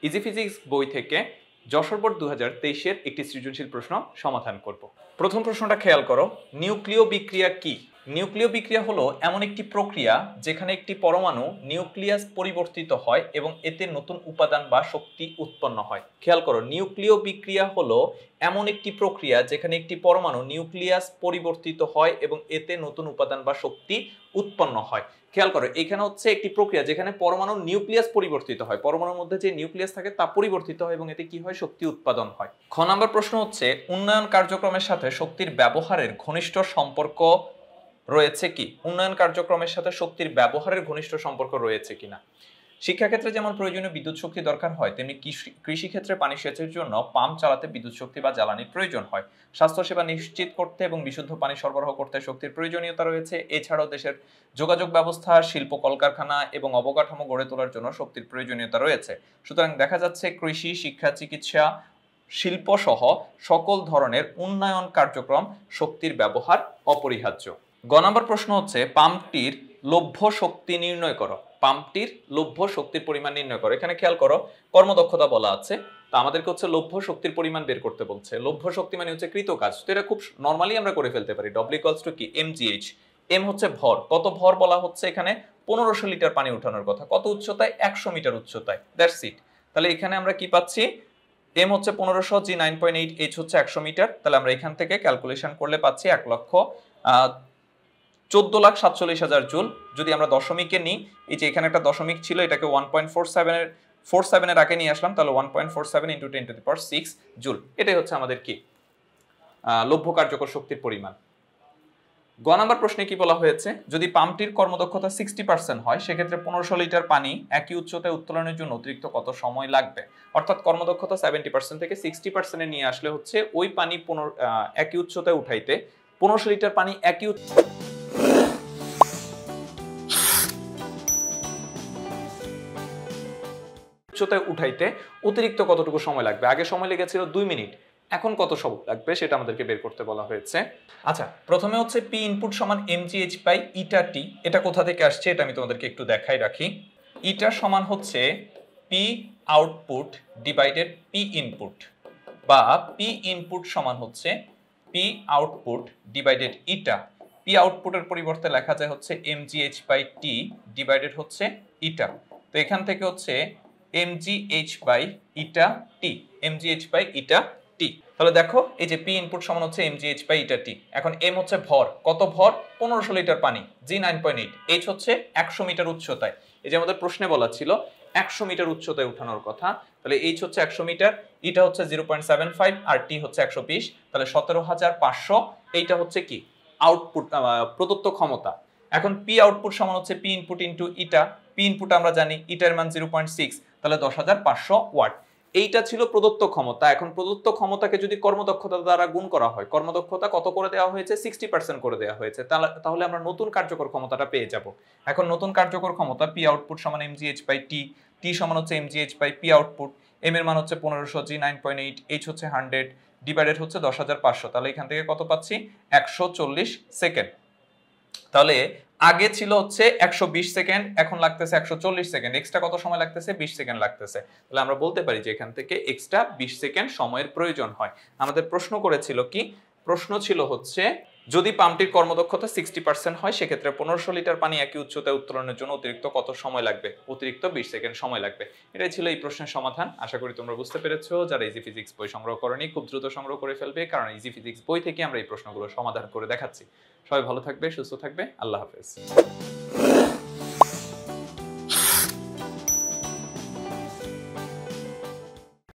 Easy physics বই থেকে Jessore board 2023-এর একটি সৃজনশীল প্রশ্ন সমাধান করব। প্রথম প্রশ্নটা খেয়াল করো, নিউক্লিয় বিক্রিয়া কি? নিউক্লিয় বিক্রিয়া হলো এমন একটি প্রক্রিয়া যেখানে একটি পরমাণু নিউক্লিয়াস পরিবর্তিত হয় এবং এতে নতুন উপাদান বা শক্তি উৎপন্ন হয়। খেয়াল করো, নিউক্লিয় বিক্রিয়া হলো এমন একটি প্রক্রিয়া যেখানে একটি পরমাণু নিউক্লিয়াস পরিবর্তিত হয় এবং এতে নতুন উপাদান বা শক্তি উৎপন্ন হয়। খেয়াল করো, এখানে হচ্ছে একটি প্রক্রিয়া যেখানে পরমাণুর নিউক্লিয়াস পরিবর্তিত হয়, পরমাণুর মধ্যে যে নিউক্লিয়াস থাকে তা পরিবর্তিত হয় এবং এতে কি হয়? শক্তি উৎপাদন হয়। খ নম্বর প্রশ্ন হচ্ছে, উন্নয়ন কার্যক্রমের সাথে শক্তির ব্যবহারের ঘনিষ্ঠ সম্পর্ক রয়েছে কি? উন্নয়ন কার্যক্রমের সাথে শক্তির ব্যবহারের ঘনিষ্ঠ সম্পর্ক রয়েছে কিনা। শিক্ষাক্ষেত্রে যেমন প্রয়োজনীয় বিদ্যুৎ শক্তি দরকার হয়, তেমনি কৃষিক্ষেত্রে পানি সেচের জন্য পাম্প চালাতে বিদ্যুৎ শক্তি বা জ্বালানির প্রয়োজন হয়। স্বাস্থ্যসেবা নিশ্চিত করতে এবং বিশুদ্ধ পানি সরবরাহ করতে শক্তির প্রয়োজনীয়তা রয়েছে। এছাড়াও দেশের যোগাযোগ ব্যবস্থা, শিল্প কলকারখানা এবং অবকাঠামো গড়ে তোলার জন্য শক্তির প্রয়োজনীয়তা রয়েছে। সুতরাং দেখা যাচ্ছে কৃষি, শিক্ষা, চিকিৎসা, শিল্প সহ সকল ধরনের উন্নয়ন কার্যক্রম শক্তির ব্যবহার অপরিহার্য। গ নম্বর প্রশ্ন হচ্ছে, পাম্পটির লভ্য শক্তি নির্ণয় করো। পাম্পটির লভ্য শক্তির পরিমাণ নির্ণয় করো। এখানে খেয়াল করো, কর্মদক্ষতা বলা আছে, তা আমাদেরকে হচ্ছে লভ্য শক্তির পরিমাণ বের করতে বলছে। লভ্য শক্তি মানে হচ্ছে কৃত কাজ। তো এটা খুব নরমালি আমরা করে ফেলতে পারি। ডব্লিউ ইকুয়ালস টু কি? mgh। এম হচ্ছে ভর। কত ভর বলা হচ্ছে? এখানে 1500 লিটার পানি উঠানোর কথা। কত উচ্চতায়? 100 মিটার উচ্চতায়। That's it. তাহলে এখানে আমরা কি পাচ্ছি? এম হচ্ছে 1500, জি 9.8, এইচ হচ্ছে 100 মিটার। তাহলে আমরা এখান থেকে ক্যালকুলেশন করলে পাচ্ছি 1,14,47,000 জুল। যদি আমরা দশমিকে নিই, এই যে এখানে একটা দশমিক ছিল, এটাকে 1.47 এর আগে নিয়ে আসলাম, তাহলে 1.47 × 10⁶ জুল। এটাই হচ্ছে আমাদের কি লভ্য কার্যকর শক্তির পরিমাণ। গ নম্বর প্রশ্নে কি বলা হয়েছে? যদি পাম্পটির কর্মদক্ষতা 60% হয়, সেক্ষেত্রে 1500 লিটার পানি একই উচ্চতায় উত্তোলনের জন্য অতিরিক্ত কত সময় লাগবে? অর্থাৎ কর্মদক্ষতা 70% থেকে 60% নিয়ে আসলে হচ্ছে ওই পানি একই উচ্চতায় উঠাইতে 1500 লিটার পানি একই উচ্চতায় উঠাইতে অতিরিক্ত কতটুকু সময় লাগবে? আগে সময় লেগেছিল 2 মিনিট, এখন কত সময় লাগবে সেটা আমাদেরকে বের করতে বলা হয়েছে। আচ্ছা, প্রথমে হচ্ছে পি ইনপুট সমান mgh বাই ইটা টি। এটা কোথা থেকে আসছে এটা আমি তোমাদেরকে একটু দেখাই রাখি। ইটা সমান হচ্ছে P output divided P input, বা পি ইনপুট সমান হচ্ছে পি আউটপুট ডিভাইডেড ইটা। পি আউটপুটের পরিবর্তে লেখা যায় হচ্ছে mgh বাই টি ডিভাইডেড হচ্ছে ইটা। তো এখান থেকে হচ্ছে mgh by eta T, mgh by eta T. তাহলে দেখো, এই যে পি ইনপুট সমান হচ্ছে mgh বাই ইটা টি। এখন এম হচ্ছে ভর। কত ভর? 1500 লিটার পানি, জি 9.8, এইচ হচ্ছে 100 মিটার উচ্চতায়। এই যে আমাদের প্রশ্নে বলা ছিল 100 মিটার উচ্চতায় উঠানোর কথা, তাহলে এইচ হচ্ছে 100 মিটার, ইটা হচ্ছে 0.75 আর টি হচ্ছে 120, তাহলে 17,500। এইটা হচ্ছে কি? আউটপুট, প্রদত্ত ক্ষমতা। এখন পি আউটপুট সমান হচ্ছে পি ইনপুট ইনটু ইটা। পি ইনপুট আমরা জানি, ইটার মান 0.6, তাহলে 10,500 ওয়াট। এইটা ছিল প্রদত্ত ক্ষমতা। এখন প্রদত্ত ক্ষমতাকে যদি কর্মদক্ষতা দ্বারা গুণ করা হয়, কর্মদক্ষতা কত করে দেওয়া হয়েছে? 60% করে দেওয়া হয়েছে। তাহলে আমরা নতুন কার্যকর ক্ষমতাটা পেয়ে যাব। এখন নতুন কার্যকর ক্ষমতা পি আউটপুট সমান mgh বাই টি, টি সমান হচ্ছে mgh by P output, M এর মান হচ্ছে 1500, জি 9.8, এইচ হচ্ছে 100, ডিভাইডেড হচ্ছে 10,500। তাহলে এখান থেকে কত পাচ্ছি? 140 সেকেন্ড। তাহলে আগে ছিল হচ্ছে 120 সেকেন্ড, এখন লাগতেছে 140 সেকেন্ড। এক্সট্রা কত সময় লাগতেছে? 20 সেকেন্ড লাগতেছে। তাহলে আমরা বলতে পারি যে এখান থেকে এক্সট্রা 20 সেকেন্ড সময়ের প্রয়োজন হয়। আমাদের প্রশ্ন করেছিল কি? প্রশ্ন ছিল হচ্ছে, যদি পাম্পটির কর্মদক্ষতা 60% হয়, সেক্ষেত্রে 1500 লিটার পানি একই উচ্চতায় উত্তোলনের জন্য অতিরিক্ত কত সময় লাগবে? অতিরিক্ত 20 সেকেন্ড সময় লাগবে। এটাই ছিল এই প্রশ্নের সমাধান। আশা করি তোমরা বুঝতে পেরেছো। যারা ইজি ফিজিক্স বই সংগ্রহ করনি, খুব দ্রুত সংগ্রহ করে ফেলবে, কারণ ইজি ফিজিক্স বই থেকে আমরা এই প্রশ্নগুলো সমাধান করে দেখাচ্ছি। সবাই ভালো থাকবে, সুস্থ থাকবে। আল্লাহ হাফেজ।